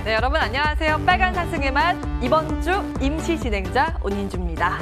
네, 여러분 안녕하세요. 빨간 상승의 맛 이번 주 임시 진행자 온인주입니다.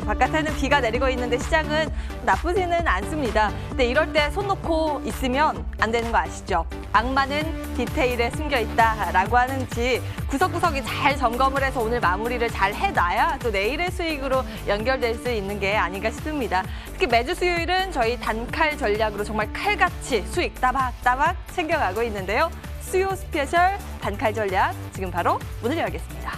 바깥에는 비가 내리고 있는데 시장은 나쁘지는 않습니다. 근데 이럴 때 손 놓고 있으면 안 되는 거 아시죠? 악마는 디테일에 숨겨 있다라고 하는지 구석구석이 잘 점검을 해서 오늘 마무리를 잘 해놔야 또 내일의 수익으로 연결될 수 있는 게 아닌가 싶습니다. 특히 매주 수요일은 저희 단칼 전략으로 정말 칼같이 수익 따박따박 챙겨가고 있는데요. 수요 스페셜 단칼 전략 지금 바로 문을 열겠습니다.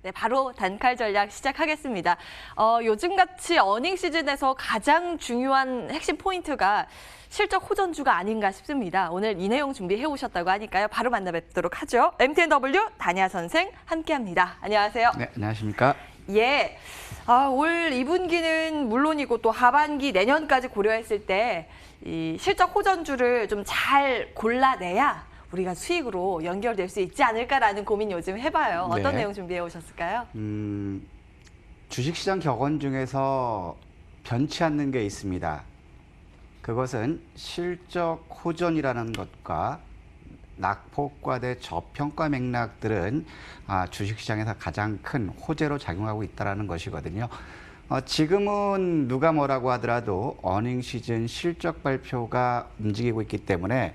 네, 바로 단칼 전략 시작하겠습니다. 요즘같이 어닝 시즌에서 가장 중요한 핵심 포인트가 실적 호전주가 아닌가 싶습니다. 오늘 이 내용 준비해 오셨다고 하니까요. 바로 만나 뵙도록 하죠. MTNW 단야 선생 함께합니다. 안녕하세요. 네, 안녕하십니까. 예, 올 2분기는 물론이고 또 하반기 내년까지 고려했을 때 이 실적 호전주를 좀 잘 골라내야 우리가 수익으로 연결될 수 있지 않을까라는 고민 요즘 해봐요. 어떤 네. 내용 준비해 오셨을까요? 주식시장 격언 중에서 변치 않는 게 있습니다. 그것은 실적 호전이라는 것과 낙폭과대 저평가 맥락들은 주식시장에서 가장 큰 호재로 작용하고 있다는 것이거든요. 지금은 누가 뭐라고 하더라도 어닝 시즌 실적 발표가 움직이고 있기 때문에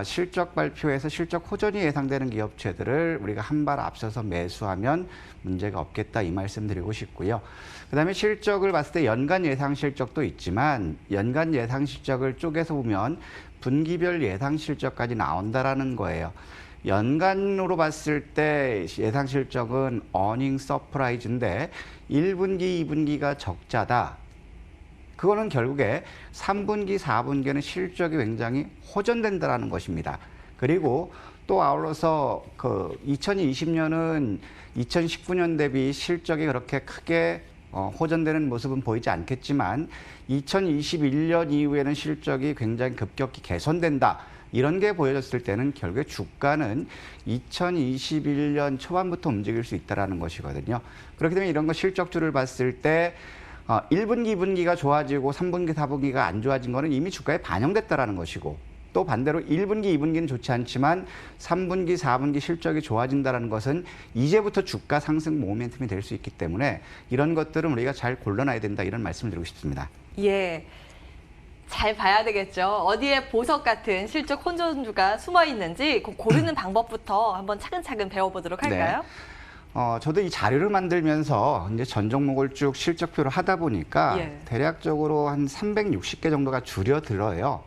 실적 발표에서 실적 호전이 예상되는 기업체들을 우리가 한 발 앞서서 매수하면 문제가 없겠다 이 말씀 드리고 싶고요. 그다음에 실적을 봤을 때 연간 예상 실적도 있지만 연간 예상 실적을 쪼개서 보면 분기별 예상 실적까지 나온다라는 거예요. 연간으로 봤을 때 예상 실적은 어닝 서프라이즈인데 1분기, 2분기가 적자다. 그거는 결국에 3분기, 4분기에는 실적이 굉장히 호전된다는 것입니다. 그리고 또 아울러서 2020년은 2019년 대비 실적이 그렇게 크게 호전되는 모습은 보이지 않겠지만 2021년 이후에는 실적이 굉장히 급격히 개선된다. 이런 게 보여졌을 때는 결국에 주가는 2021년 초반부터 움직일 수 있다는 것이거든요. 그렇기 때문에 이런 거 실적주를 봤을 때 1분기, 2분기가 좋아지고 3분기, 4분기가 안 좋아진 거는 이미 주가에 반영됐다는 것이고 또 반대로 1분기, 2분기는 좋지 않지만 3분기, 4분기 실적이 좋아진다는 것은 이제부터 주가 상승 모멘텀이 될 수 있기 때문에 이런 것들은 우리가 잘 골라놔야 된다 이런 말씀을 드리고 싶습니다. 예. 잘 봐야 되겠죠. 어디에 보석 같은 실적 호전주가 숨어 있는지 고르는 방법부터 한번 차근차근 배워보도록 할까요? 네. 저도 이 자료를 만들면서 이제 전 종목을 쭉 실적표를 하다 보니까 대략적으로 한 360개 정도가 줄여들어요.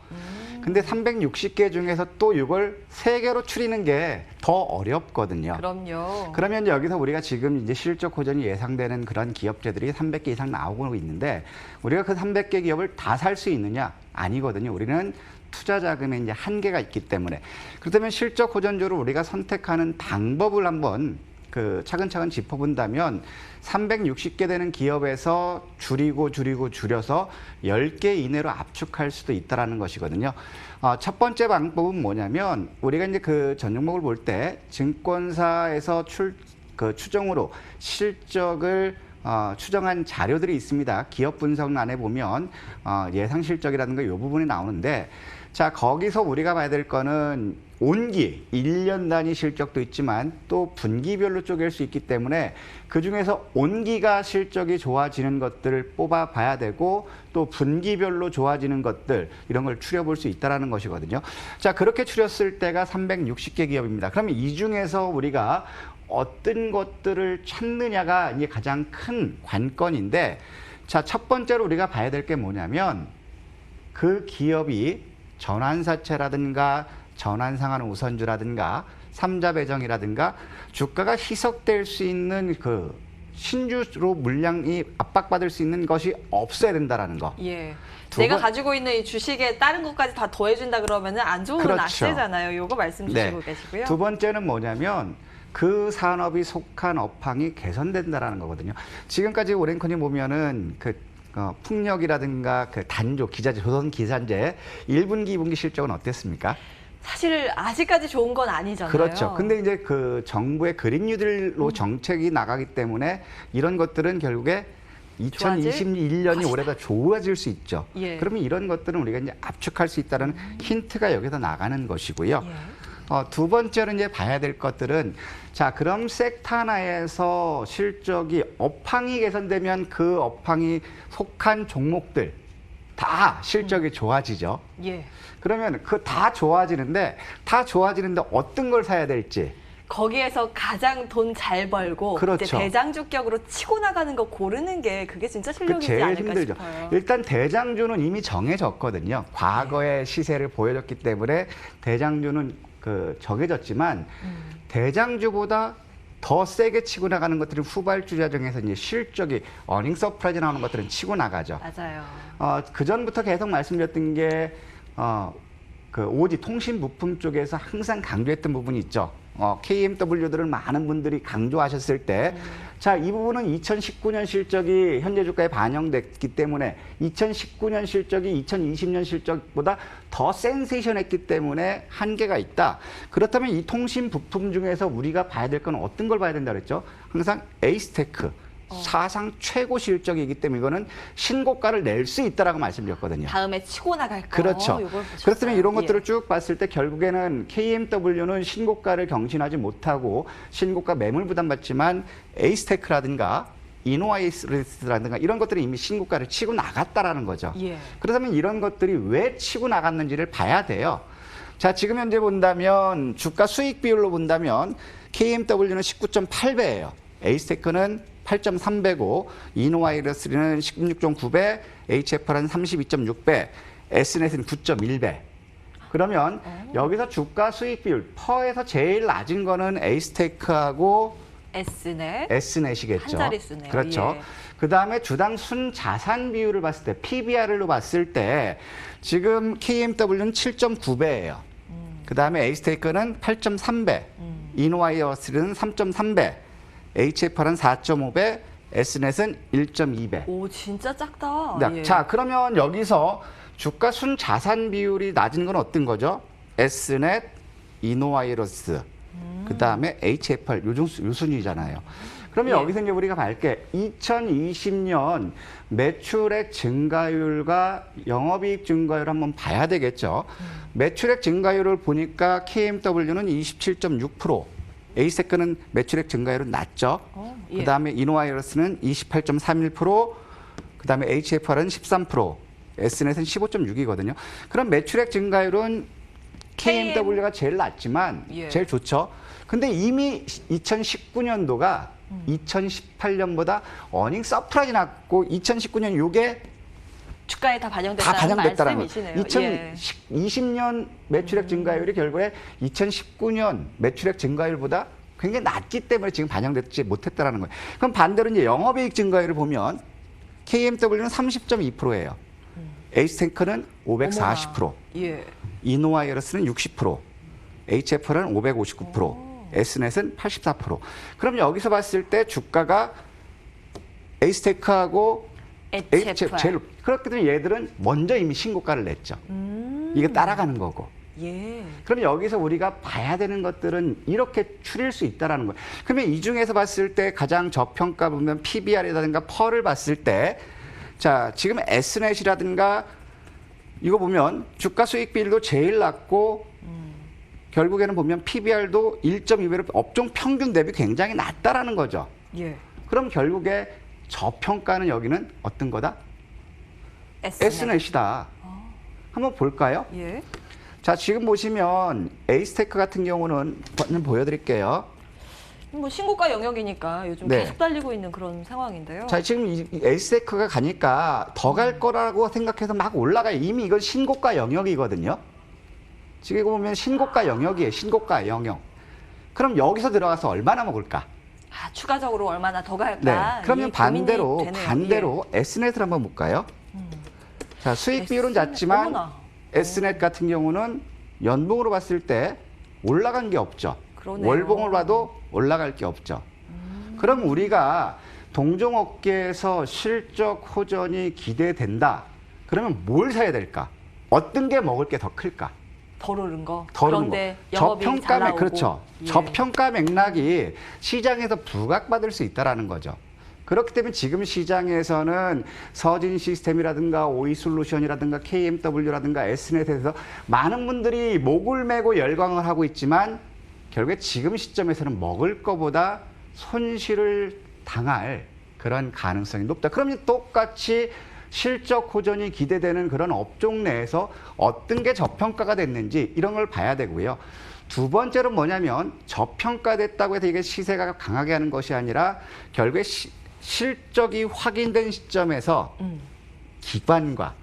근데 360개 중에서 또 이걸 3개로 추리는 게 더 어렵거든요. 그럼요. 그러면 여기서 우리가 지금 이제 실적 호전이 예상되는 그런 기업체들이 300개 이상 나오고 있는데 우리가 그 300개 기업을 다 살 수 있느냐? 아니거든요. 우리는 투자 자금에 이제 한계가 있기 때문에. 그렇다면 실적 호전주를 우리가 선택하는 방법을 한번 차근차근 짚어본다면 360개 되는 기업에서 줄여서 10개 이내로 압축할 수도 있다는 것이거든요. 첫 번째 방법은 뭐냐면 우리가 이제 그 전 종목을 볼 때 증권사에서 추정으로 실적을 추정한 자료들이 있습니다. 기업 분석란에 보면 예상 실적이라든가 이 부분이 나오는데 자 거기서 우리가 봐야 될 거는 온기, 1년 단위 실적도 있지만 또 분기별로 쪼갤 수 있기 때문에 그중에서 온기가 실적이 좋아지는 것들을 뽑아봐야 되고 또 분기별로 좋아지는 것들 이런 걸 추려볼 수 있다는 것이거든요. 자 그렇게 추렸을 때가 360개 기업입니다. 그러면 이 중에서 우리가 어떤 것들을 찾느냐가 이제 가장 큰 관건인데 자 첫 번째로 우리가 봐야 될 게 뭐냐면 그 기업이 전환사채라든가 전환상환 우선주라든가 삼자 배정이라든가 주가가 희석될 수 있는 그 신주로 물량이 압박받을 수 있는 것이 없어야 된다는 거. 예. 내가 가지고 있는 이 주식에 다른 것까지 다 더해준다 그러면 안 좋은 그렇죠. 악재잖아요. 요거 말씀 주시고 계시고요. 두 번째는 뭐냐면 그 산업이 속한 업황이 개선된다라는 거거든요. 지금까지 오랭콘이 보면은 풍력이라든가 그 단조, 기자재, 조선 기산재 1분기, 2분기 실적은 어땠습니까? 사실 아직까지 좋은 건 아니잖아요. 그렇죠. 근데 이제 그 정부의 그린 뉴딜로 정책이 나가기 때문에 이런 것들은 결국에 2021년이 것이다. 올해가 좋아질 수 있죠. 예. 그러면 이런 것들은 우리가 이제 압축할 수 있다는 힌트가 여기서 나가는 것이고요. 예. 두 번째로 이제 봐야 될 것들은 자, 그럼 섹터 하나에서 실적이 업황이 개선되면 그 업황이 속한 종목들 다 실적이 좋아지죠. 예. 그러면 그 다 좋아지는데 어떤 걸 사야 될지. 거기에서 가장 돈 잘 벌고 그렇죠. 이제 대장주격으로 치고 나가는 거 고르는 게 그게 진짜 그 실력이지 제일 않을까 힘들죠. 싶어요. 일단 대장주는 이미 정해졌거든요. 과거의 시세를 보여줬기 때문에 대장주는 정해졌지만 대장주보다 더 세게 치고 나가는 것들은 후발주자 중에서 이제 실적이 어닝 서프라이즈 나오는 것들은 치고 나가죠. 맞아요. 그 전부터 계속 말씀드렸던 게 그 오지 통신 부품 쪽에서 항상 강조했던 부분이 있죠. KMW들을 많은 분들이 강조하셨을 때, 자, 이 부분은 2019년 실적이 현재 주가에 반영됐기 때문에 2019년 실적이 2020년 실적보다 더 센세이션했기 때문에 한계가 있다. 그렇다면 이 통신 부품 중에서 우리가 봐야 될 건 어떤 걸 봐야 된다 그랬죠? 항상 에이스테크. 사상 최고 실적이기 때문에 이거는 신고가를 낼 수 있다라고 말씀드렸거든요. 다음에 치고 나갈 거. 그렇죠. 요걸 보셨어요. 그렇다면 이런 것들을 예. 쭉 봤을 때 결국에는 KMW는 신고가를 경신하지 못하고 신고가 매물 부담받지만 에이스테크라든가 이노아이스라든가 이런 것들이 이미 신고가를 치고 나갔다라는 거죠. 예. 그렇다면 이런 것들이 왜 치고 나갔는지를 봐야 돼요. 자, 지금 현재 본다면 주가 수익 비율로 본다면 KMW는 19.8배예요. 에이스테크는 8.3배고 이노와이러스는 16.9배, HFR은 32.6배, S넷은 9.1배. 그러면 여기서 주가 수익 비율 퍼에서 제일 낮은 거는 에이스테크하고 S넷. S넷이겠죠. 한 자릿수네요. 그렇죠. 예. 그다음에 주당 순자산 비율을 봤을 때 PBR로 봤을 때 지금 KMW는 7.9배예요. 그다음에 에이스테이크는 8.3배, 이노와이어스는 3.3배, HFR은 4.5배, S넷은 1.2배. 오, 진짜 작다. 네. 예. 자, 그러면 여기서 주가 순자산 비율이 낮은 건 어떤 거죠? S넷, 이노와이러스, 그다음에 HFR 요 순위잖아요. 그러면 예. 여기서 이제 우리가 밝게 2020년 매출액 증가율과 영업이익 증가율을 한번 봐야 되겠죠. 매출액 증가율을 보니까 KMW는 27.6%, 에이세크는 매출액 증가율은 낮죠. 예. 그다음에 이노와이러스는 28.31%, 그다음에 HFR은 13%, S넷은 15.6이거든요. 그럼 매출액 증가율은 KMW가 제일 낮지만 예. 제일 좋죠. 근데 이미 2019년도가 2018년보다 어닝 서프라이즈 났고 2019년 요게 주가에 다 반영됐다는 반영됐다는 말씀이시네요. 거죠. 예. 2020년 매출액 증가율이 결국에 2019년 매출액 증가율보다 굉장히 낮기 때문에 지금 반영되지 못했다는 거예요. 그럼 반대로 이제 영업이익 증가율을 보면 KMW는 30.2%예요. 에이스탱크는 540%, 예. 이노와이러스는 60%, HFR은 559%, S넷은 84%. 그럼 여기서 봤을 때 주가가 에이스테크하고 HFR. 제일 그렇기 때문에 얘들은 먼저 이미 신고가를 냈죠. 이게 따라가는 거고. 예. 그럼 여기서 우리가 봐야 되는 것들은 이렇게 추릴 수 있다라는 거예요. 그러면 이 중에서 봤을 때 가장 저평가 보면 PBR이라든가 펄을 봤을 때, 자, 지금 S넷이라든가 이거 보면 주가 수익 비율도 제일 낮고 결국에는 보면 PBR도 1.2배로 업종 평균 대비 굉장히 낮다라는 거죠. 예. 그럼 결국에 저평가는 여기는 어떤 거다? S넷. S넷이다. 한번 볼까요? 예. 자, 지금 보시면 에이스테크 같은 경우는 한번 보여드릴게요. 뭐 신고가 영역이니까 요즘 네. 계속 달리고 있는 그런 상황인데요. 자, 지금 이 에이스테크가 가니까 더 갈 거라고 생각해서 막 올라가요. 이미 이건 신고가 영역이거든요. 지금 이거 보면 신고가 영역이에요. 신고가 영역. 그럼 여기서 들어가서 얼마나 먹을까? 아, 추가적으로 얼마나 더 갈까? 네. 그러면 이 고민이 되네요. 반대로 S넷을 한번 볼까요? 자, 수익 비율은 S넷. 낮지만 어머나. S넷 같은 경우는 연봉으로 봤을 때 올라간 게 없죠. 그러네요. 월봉을 봐도 올라갈 게 없죠. 그럼 우리가 동종업계에서 실적 호전이 기대된다. 그러면 뭘 사야 될까? 어떤 게 먹을 게 더 클까? 덜 오른 거. 덜 오른 그런데 거. 영업이 잘 저평가 나오고. 그렇죠. 예. 저평가 맥락이 시장에서 부각받을 수 있다라는 거죠. 그렇기 때문에 지금 시장에서는 서진 시스템이라든가 오이솔루션이라든가 KMW라든가 S넷에서 많은 분들이 목을 메고 열광을 하고 있지만 결국에 지금 시점에서는 먹을 거보다 손실을 당할 그런 가능성이 높다. 그러면 똑같이 실적 호전이 기대되는 그런 업종 내에서 어떤 게 저평가가 됐는지 이런 걸 봐야 되고요. 두 번째로 뭐냐면 저평가됐다고 해서 이게 시세가 강하게 하는 것이 아니라 결국에 실적이 확인된 시점에서 기관과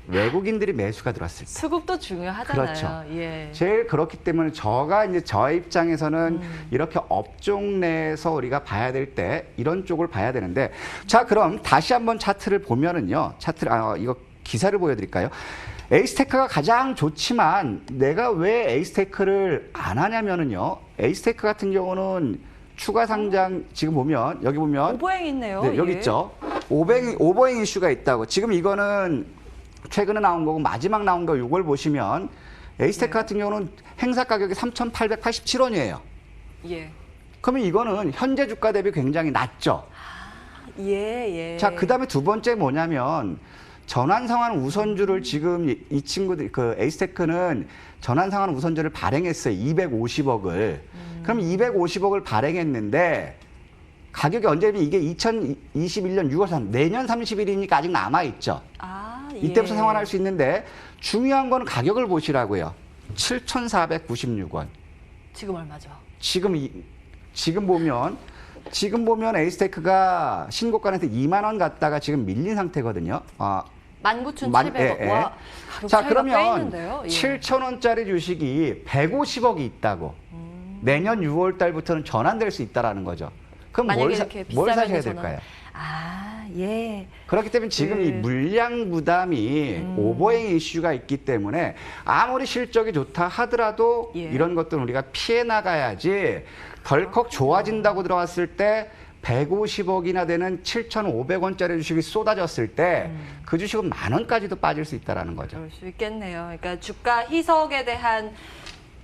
외국인들이 매수가 들어왔을 때. 수급도 중요하잖아요. 그렇죠. 예. 제일 그렇기 때문에 저의 입장에서는 이렇게 업종 내에서 우리가 봐야 될 때 이런 쪽을 봐야 되는데 자 그럼 다시 한번 차트를 보면은요. 이거 기사를 보여드릴까요? 에이스테크가 가장 좋지만 내가 왜 에이스테크를 안 하냐면은요. 에이스테크 같은 경우는 추가 상장 지금 보면 여기 보면 오버행 있네요. 네, 여기 예. 있죠. 오버행 이슈가 있다고. 지금 이거는 최근에 나온 거고 마지막 나온 거 이걸 보시면 에이스테크 같은 경우는 행사 가격이 3,887원이에요. 예. 그러면 이거는 현재 주가 대비 굉장히 낮죠. 예, 예. 자, 그다음에 두 번째 뭐냐면 전환상환 우선주를 지금 이 친구들 그 에이스테크는 전환상환 우선주를 발행했어요. 250억을. 그럼 250억을 발행했는데 가격이 언제면 이게 2021년 6월 3일 내년 30일이니까 아직 남아 있죠. 아, 예. 이때부터 상환할 수 있는데 중요한 거는 가격을 보시라고요. 7,496원. 지금 얼마죠? 지금 보면 에이스테크가 신고가한테 2만 원 갔다가 지금 밀린 상태거든요. 19,700원. 예, 예. 와, 가격 자, 차이가 꽤 그러면 있는데요. 예. 7,000원짜리 주식이 150억이 있다고. 내년 6월 달부터는 전환될 수 있다라는 거죠. 그럼 만약에 이렇게 뭘 비싸면 사셔야 저는- 될까요? 아, 예. 그렇기 때문에 지금 이 물량 부담이 오버행 이슈가 있기 때문에 아무리 실적이 좋다 하더라도 예. 이런 것들은 우리가 피해 나가야지 덜컥 좋아진다고 들어갔을 때 150억이나 되는 7,500원짜리 주식이 쏟아졌을 때 그 주식은 10,000원까지도 빠질 수 있다는 거죠. 그럴 수 있겠네요. 그러니까 주가 희석에 대한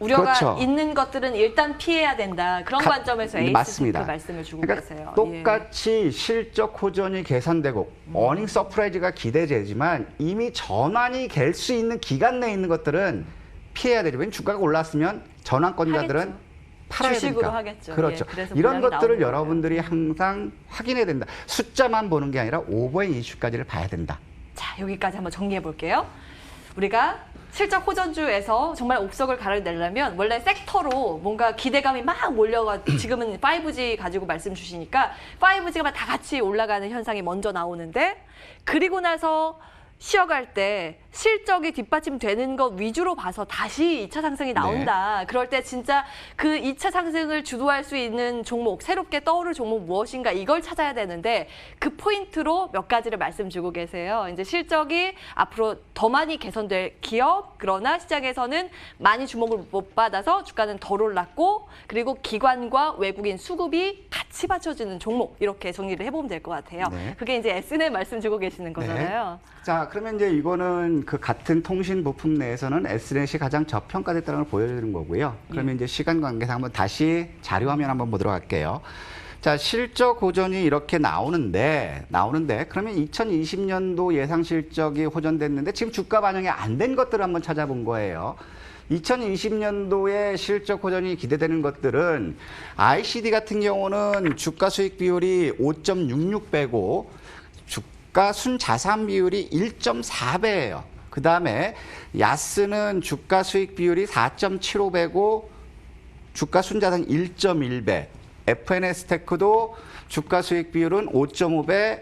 우려가 그렇죠. 있는 것들은 일단 피해야 된다. 그런 관점에서 에이스테크 맞습니다. 말씀을 주고 그러니까 계세요. 똑같이 실적 호전이 계산되고 어닝 서프라이즈가 기대되지만 이미 전환이 될 수 있는 기간 내에 있는 것들은 피해야 되죠. 왜냐하면 주가가 올랐으면 전환권자들은 하겠죠. 팔아야 주식으로 되니까. 하겠죠. 그렇죠. 예, 그래서 이런 물량이 것들을 나오는 여러분들이 항상 확인해야 된다. 숫자만 보는 게 아니라 오버행 이슈까지를 봐야 된다. 자, 여기까지 한번 정리해 볼게요. 우리가 실적 호전주에서 정말 옥석을 가려내려면 원래 섹터로 뭔가 기대감이 막 몰려가 지금은 5G 가지고 말씀 주시니까 5G가 다 같이 올라가는 현상이 먼저 나오는데 그리고 나서 쉬어갈 때 실적이 뒷받침되는 것 위주로 봐서 다시 2차 상승이 나온다. 그럴 때 진짜 그 2차 상승을 주도할 수 있는 종목, 새롭게 떠오를 종목 무엇인가 이걸 찾아야 되는데 그 포인트로 몇 가지를 말씀 주고 계세요. 이제 실적이 앞으로 더 많이 개선될 기업, 그러나 시장에서는 많이 주목을 못 받아서 주가는 덜 올랐고 그리고 기관과 외국인 수급이 같이 받쳐주는 종목 이렇게 정리를 해보면 될 것 같아요. 네. 그게 이제 S넷 말씀 주고 계시는 거잖아요. 자, 그러면 이제 이거는 그 같은 통신 부품 내에서는 S넷이 가장 저평가됐다는 걸 보여주는 거고요. 그러면 이제 시간 관계상 한번 다시 자료 화면 한번 보도록 할게요. 자, 실적 호전이 이렇게 나오는데 그러면 2020년도 예상 실적이 호전됐는데 지금 주가 반영이 안 된 것들을 한번 찾아본 거예요. 2020년도에 실적 호전이 기대되는 것들은 ICD 같은 경우는 주가 수익 비율이 5.66배고 주가 순자산 비율이 1.4배예요. 그 다음에 야스는 주가 수익 비율이 4.75배고 주가 순자산 1.1배. FNS테크도 주가 수익 비율은 5.5배,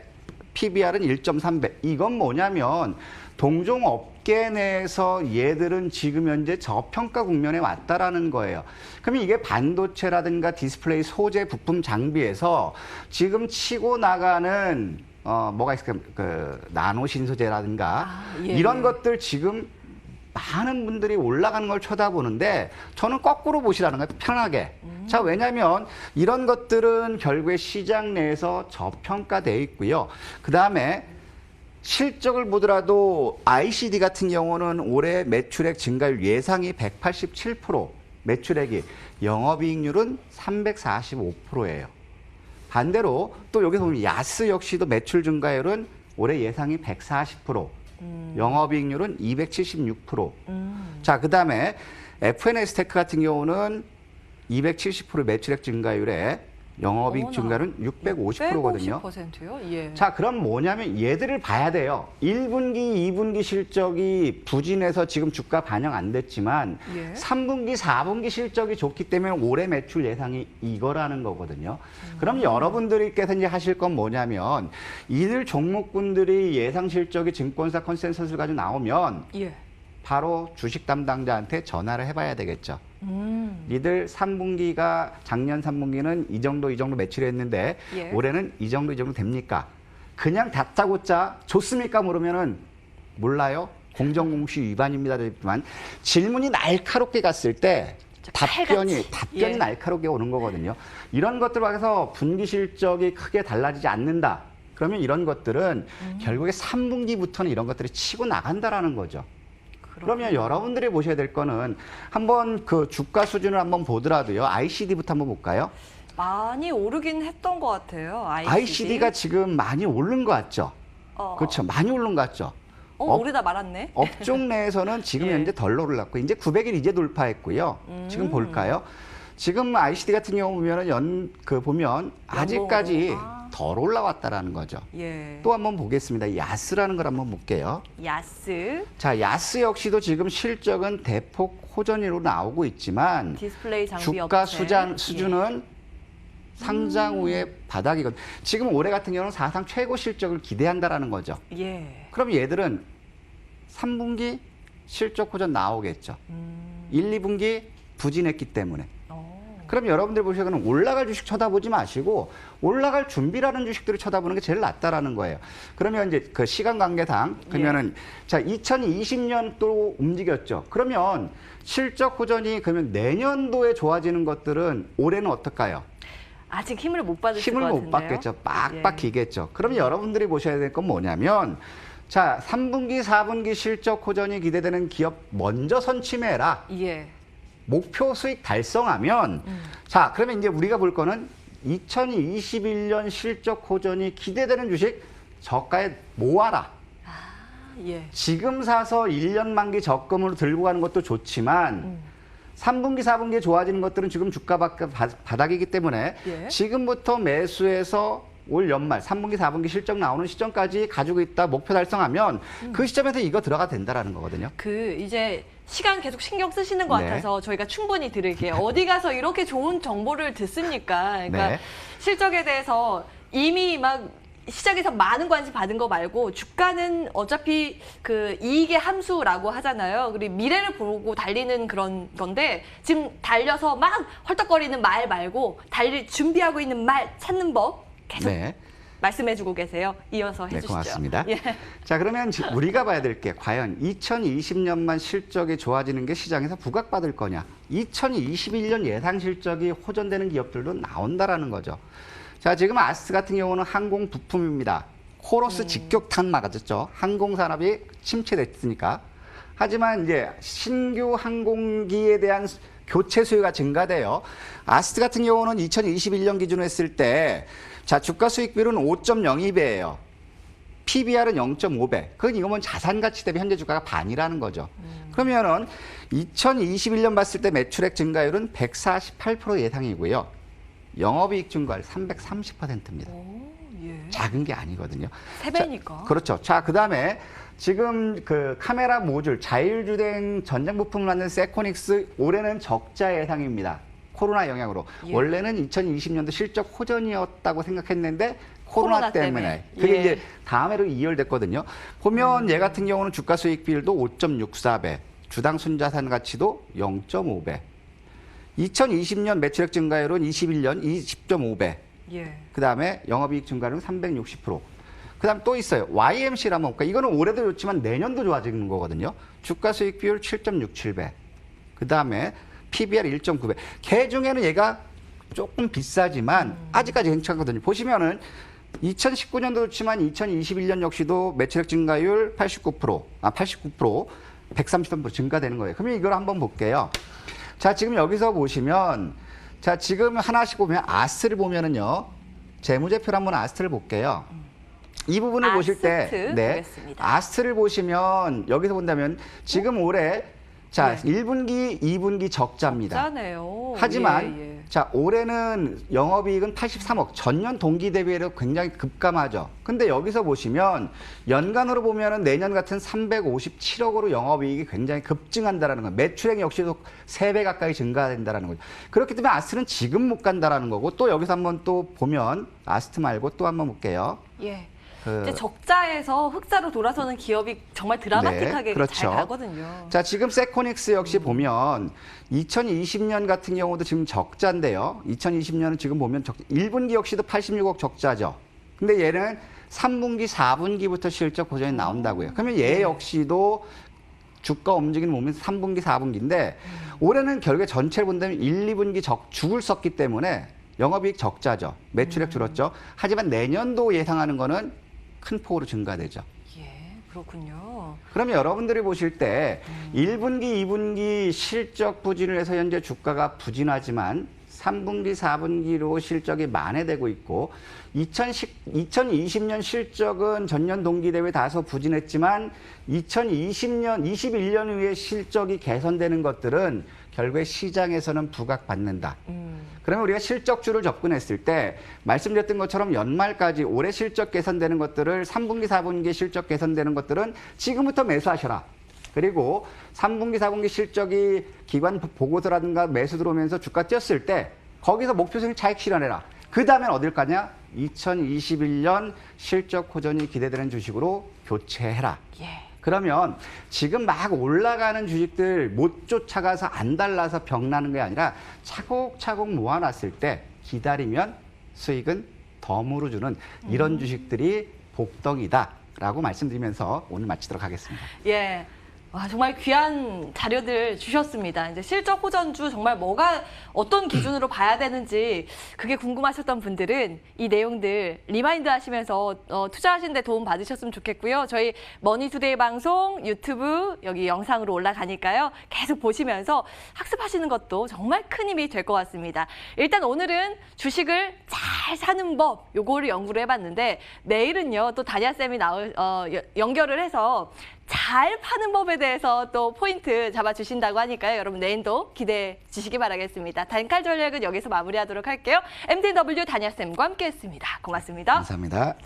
PBR은 1.3배. 이건 뭐냐면 동종 업계 내에서 얘들은 지금 현재 저평가 국면에 왔다라는 거예요. 그러면 이게 반도체라든가 디스플레이 소재 부품 장비에서 지금 치고 나가는 뭐가 있을까요? 그 나노 신소재라든가 이런 것들 지금 많은 분들이 올라가는 걸 쳐다보는데 저는 거꾸로 보시라는 거예요. 편하게. 자, 왜냐하면 이런 것들은 결국에 시장 내에서 저평가돼 있고요. 그다음에 실적을 보더라도 ICD 같은 경우는 올해 매출액 증가율 예상이 187%, 매출액이 영업이익률은 345%예요. 반대로 또 여기 보면 야스 역시도 매출 증가율은 올해 예상이 140%, 영업이익률은 276%. 자, 그다음에 FNS테크 같은 경우는 270% 매출액 증가율에 영업이익 증가율은 650%거든요. 650%요? 예. 자, 그럼 뭐냐면 얘들을 봐야 돼요. 1분기, 2분기 실적이 부진해서 지금 주가 반영 안 됐지만 예. 3분기, 4분기 실적이 좋기 때문에 올해 매출 예상이 이거라는 거거든요. 그럼 여러분들께서 이제 하실 건 뭐냐면 이들 종목군들이 예상 실적이 증권사 컨센서스를 가지고 나오면 예. 바로 주식 담당자한테 전화를 해봐야 되겠죠. 니들 3분기가 작년 3분기는 이 정도 매출이 했는데 예. 올해는 이 정도 됩니까? 그냥 다짜고짜 좋습니까? 물으면은 몰라요. 공정공시 위반입니다. 했지만 질문이 날카롭게 갔을 때 답변이 예. 날카롭게 오는 거거든요. 이런 것들을 해서 분기 실적이 크게 달라지지 않는다. 그러면 이런 것들은 결국에 3분기부터는 이런 것들이 치고 나간다라는 거죠. 그러면 여러분들이 보셔야 될 거는 한번 그 주가 수준을 한번 보더라도요. ICD부터 한번 볼까요? 많이 오르긴 했던 것 같아요. ICD가 지금 많이 오른 것 같죠? 그렇죠. 많이 오른 것 같죠? 오르다 말았네. 업종 내에서는 지금 예. 현재 덜 오르고 이제 900일 이제 돌파했고요. 지금 볼까요? 지금 ICD 같은 경우 보면은 보면 아직까지 덜 올라왔다라는 거죠. 예. 또 한번 보겠습니다. 야스라는 걸 한번 볼게요. 야스. 자, 야스 역시도 지금 실적은 대폭 호전으로 나오고 있지만 디스플레이 장비 주가 업체. 수준은 상장 후에 바닥이거든요. 지금 올해 같은 경우는 사상 최고 실적을 기대한다라는 거죠. 예. 그럼 얘들은 3분기 실적 호전 나오겠죠. 1, 2분기 부진했기 때문에. 그럼 여러분들 보시기에는 올라갈 주식 쳐다보지 마시고 올라갈 준비라는 주식들을 쳐다보는 게 제일 낫다라는 거예요. 그러면 이제 그 시간 관계상 그러면은 자 2020년 또 움직였죠. 그러면 실적 호전이 그러면 내년도에 좋아지는 것들은 올해는 어떨까요? 아직 힘을 못 받으실 것 힘을 같은데요. 못 받겠죠. 빡빡 기겠죠. 그러면 여러분들이 보셔야 될 건 뭐냐면 자 3분기, 4분기 실적 호전이 기대되는 기업 먼저 선침해라. 예. 목표 수익 달성하면 자 그러면 이제 우리가 볼 거는 2021년 실적 호전이 기대되는 주식 저가에 모아라. 예. 지금 사서 1년 만기 적금으로 들고 가는 것도 좋지만 3분기, 4분기에 좋아지는 것들은 지금 주가 바닥이기 때문에 예. 지금부터 매수해서 올 연말 3분기, 4분기 실적 나오는 시점까지 가지고 있다 목표 달성하면 그 시점에서 이거 들어가 된다라는 거거든요. 이제 시간 계속 신경 쓰시는 것 네. 같아서 저희가 충분히 들을게요. 어디 가서 이렇게 좋은 정보를 듣습니까? 그러니까 네. 실적에 대해서 이미 막 시장에서 많은 관심 받은 거 말고 주가는 어차피 그 이익의 함수라고 하잖아요. 그리고 미래를 보고 달리는 그런 건데 지금 달려서 막 헐떡거리는 말 말고 달릴 준비하고 있는 말 찾는 법 계속 네. 말씀해주고 계세요. 이어서 해주시죠. 네, 고맙습니다. 예. 자, 그러면 우리가 봐야 될 게 과연 2020년만 실적이 좋아지는 게 시장에서 부각받을 거냐. 2021년 예상 실적이 호전되는 기업들도 나온다라는 거죠. 자, 지금 아스트 같은 경우는 항공 부품입니다. 코러스 직격탄 맞았죠. 항공산업이 침체됐으니까. 하지만 이제 신규 항공기에 대한 교체 수요가 증가돼요. 아스트 같은 경우는 2021년 기준으로 했을 때 자, 주가 수익 비율은 5.02배예요. PBR은 0.5배. 그건 이거면 자산 가치 대비 현재 주가가 반이라는 거죠. 그러면은 2021년 봤을 때 매출액 증가율은 148% 예상이고요. 영업이익 증가율 330%입니다. 예. 작은 게 아니거든요. 3배니까. 그렇죠. 자, 그다음에 지금 그 카메라 모듈 자율주행 전장 부품을 만든 세코닉스 올해는 적자 예상입니다. 코로나 영향으로. 예. 원래는 2020년도 실적 호전이었다고 생각했는데 코로나 때문에. 그게 예. 이제 다음해로 이월됐거든요. 보면 얘 같은 경우는 주가 수익 비율도 5.64배, 주당 순자산 가치도 0.5배. 2020년 매출액 증가율은 21년 20.5배. 예. 그다음에 영업이익 증가율은 360%. 그다음 또 있어요. YMC를 한번 볼까? 이거는 올해도 좋지만 내년도 좋아지는 거거든요. 주가 수익 비율 7.67배. 그다음에 PBR 1.9배. 걔 중에는 얘가 조금 비싸지만 아직까지 괜찮거든요. 보시면은 2019년도 좋지만 2021년 역시도 매출액 증가율 89%, 130% 증가되는 거예요. 그러면 이걸 한번 볼게요. 자, 지금 여기서 보시면, 자, 지금 하나씩 보면 아스트를 보면은요, 재무제표를 한번 아스트를 볼게요. 이 부분을 보실 때, 보겠습니다. 아스트를 보시면 여기서 본다면 지금 올해 자, 1분기, 2분기 적자입니다. 적자네요. 하지만 자, 올해는 영업이익은 83억, 전년 동기 대비로 굉장히 급감하죠. 근데 여기서 보시면 연간으로 보면은 내년 같은 357억으로 영업이익이 굉장히 급증한다라는 거예요. 매출액 역시도 3배 가까이 증가된다라는 거죠. 그렇기 때문에 아스트는 지금 못 간다라는 거고, 또 여기서 한번 또 보면 아스트 말고 또 한번 볼게요. 예. 이제 적자에서 흑자로 돌아서는 기업이 정말 드라마틱하게 그렇죠. 잘 가거든요. 자, 지금 세코닉스 역시 보면 2020년 같은 경우도 지금 적자인데요. 2020년은 지금 보면 1분기 역시도 86억 적자죠. 근데 얘는 3분기, 4분기부터 실적 고전이 나온다고요. 그러면 얘 역시도 주가 움직이는 몸은 3분기, 4분기인데 올해는 결국에 전체를 본다면 1, 2분기 죽을 썼기 때문에 영업이익 적자죠. 매출액 줄었죠. 하지만 내년도 예상하는 거는 큰 폭으로 증가되죠. 예, 그렇군요. 그러면 여러분들이 보실 때 1분기, 2분기 실적 부진을 해서 현재 주가가 부진하지만 3분기, 4분기로 실적이 만회되고 있고 2020년 실적은 전년 동기 대비 다소 부진했지만 2020년, 21년 후에 실적이 개선되는 것들은 결국에 시장에서는 부각받는다. 그러면 우리가 실적주를 접근했을 때 말씀드렸던 것처럼 연말까지 올해 실적 개선되는 것들을 3분기, 4분기 실적 개선되는 것들은 지금부터 매수하셔라. 그리고 3분기, 4분기 실적이 기관 보고서라든가 매수 들어오면서 주가 뛰었을 때 거기서 목표성 차익 실현해라. 그 다음엔 어딜 가냐? 2021년 실적 호전이 기대되는 주식으로 교체해라. 예. 그러면 지금 막 올라가는 주식들 못 쫓아가서 안 달라서 병나는 게 아니라 차곡차곡 모아놨을 때 기다리면 수익은 덤으로 주는 이런 주식들이 복덩이다라고 말씀드리면서 오늘 마치도록 하겠습니다. 예. 와, 정말 귀한 자료들 주셨습니다. 이제 실적 호전주 정말 어떤 기준으로 봐야 되는지 그게 궁금하셨던 분들은 이 내용들 리마인드 하시면서 투자하시는 데 도움 받으셨으면 좋겠고요. 저희 머니투데이 방송 유튜브 여기 영상으로 올라가니까요. 계속 보시면서 학습하시는 것도 정말 큰 힘이 될 것 같습니다. 일단 오늘은 주식을 잘 사는 법 요거를 연구를 해봤는데 내일은요. 또 다니아쌤이 연결을 해서 잘 파는 법에 대해서 또 포인트 잡아주신다고 하니까요. 여러분 내일도 기대해 주시기 바라겠습니다. 단칼 전략은 여기서 마무리하도록 할게요. MTW 다니아쌤과 함께했습니다. 고맙습니다. 감사합니다.